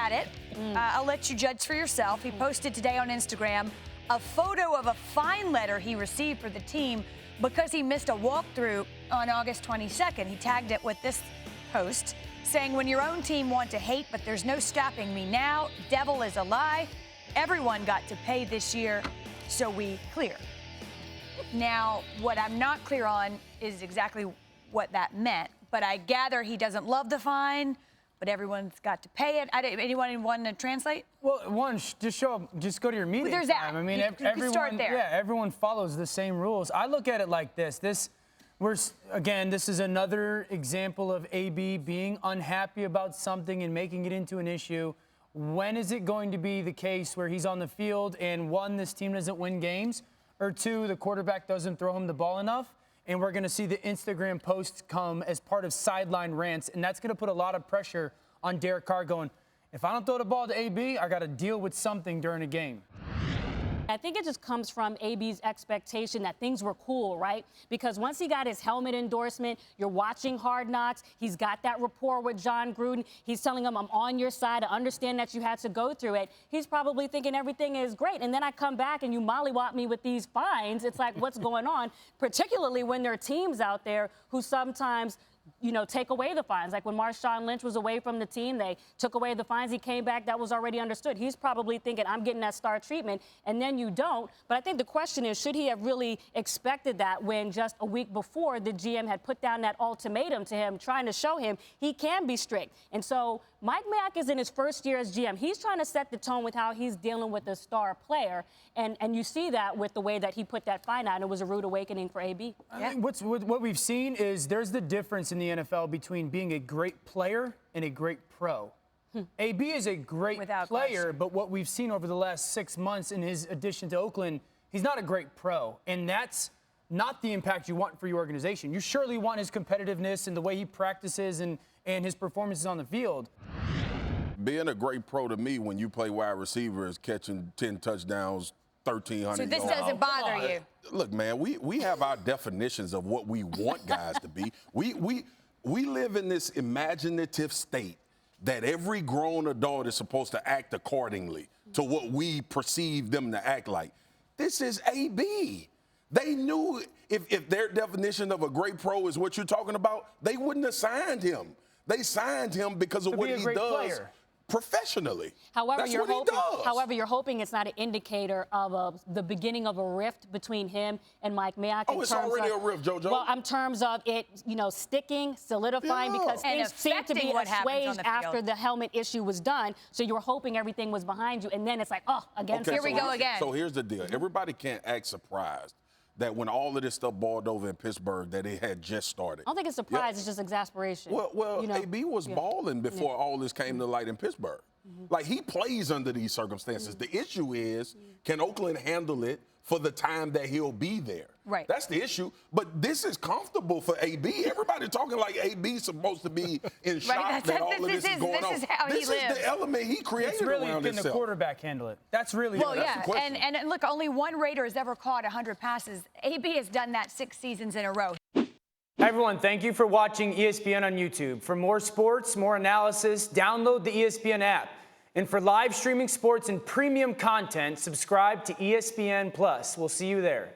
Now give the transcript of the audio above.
at it. I'll let you judge for yourself. He posted today on Instagram a photo of a fine letter he received for the team because he missed a walkthrough on August 22nd. He tagged it with this post saying, when your own team want to hate, but there's no stopping me now. Devil is a lie. Everyone got to pay this year, so we clear. Now, what I'm not clear on is exactly what that meant, but I gather he doesn't love the fine, but everyone's got to pay it. Anyone want to translate? Well, just go to your meeting. There's time. that. I mean, you everyone, can start there. Yeah, everyone follows the same rules. I look at it like this. This is another example of AB being unhappy about something and making it into an issue. When is it going to be the case where he's on the field and, one, this team doesn't win games, or two, the quarterback doesn't throw him the ball enough? And we're going to see the Instagram posts come as part of sideline rants, and that's going to put a lot of pressure on Derek Carr going, if I don't throw the ball to AB, I got to deal with something during a game. I think it just comes from AB's expectation that things were cool, right? Because once he got his helmet endorsement, you're watching Hard Knocks. He's got that rapport with John Gruden. He's telling him, I'm on your side. I understand that you had to go through it. He's probably thinking everything is great. And then I come back and you mollywop me with these fines. It's like, what's going on? Particularly when there are teams out there who sometimes take away the fines. Like when Marshawn Lynch was away from the team, they took away the fines. He came back. That was already understood. He's probably thinking, I'm getting that star treatment, and then you don't. But I think the question is, should he have really expected that when just a week before the GM had put down that ultimatum to him, trying to show him he can be strict? And so Mike Mayock is in his first year as GM. He's trying to set the tone with how he's dealing with the star player, and you see that with the way that he put that fine out. It was a rude awakening for AB. I think what we've seen is there's the difference in the NFL between being a great player and a great pro. AB is a great player, but what we've seen over the last 6 months in his addition to Oakland, he's not a great pro, and that's not the impact you want for your organization. You surely want his competitiveness and the way he practices and his performances on the field. Being a great pro to me when you play wide receiver is catching 10 touchdowns, 1,300 yards. So this doesn't bother you? Look, man, we have our definitions of what we want guys to be. We live in this imaginative state that every grown adult is supposed to act accordingly to what we perceive them to act like. This is AB. They knew if their definition of a great pro is what you're talking about, they wouldn't have signed him. They signed him because of what he does professionally. However, That's what he does. However, you're hoping it's not an indicator of the beginning of a rift between him and Mike Mayock. Oh, it's already a rift, JoJo. Well, in terms of it, sticking, solidifying, because things seemed to be assuaged after the helmet issue was done. So you were hoping everything was behind you, and then it's like, oh, again, here we go again. So here's the deal. Everybody can't act surprised that when all of this stuff boiled over in Pittsburgh, that it had just started. I don't think it's surprise. It's just exasperation. Well, AB was balling before all this came to light in Pittsburgh. Like, he plays under these circumstances. The issue is, can Oakland handle it for the time that he'll be there? Right. That's the issue. But this is comfortable for AB. Everybody talking like AB's supposed to be in shock that all of this is going on. This is how he lives. This is the element he created It's really around can the quarterback handle it? That's really well, that's yeah. the question. And look, only one Raider has ever caught 100 passes. AB has done that 6 seasons in a row. Hi, everyone. Thank you for watching ESPN on YouTube. For more sports, more analysis, download the ESPN app. And for live streaming sports and premium content, subscribe to ESPN+. We'll see you there.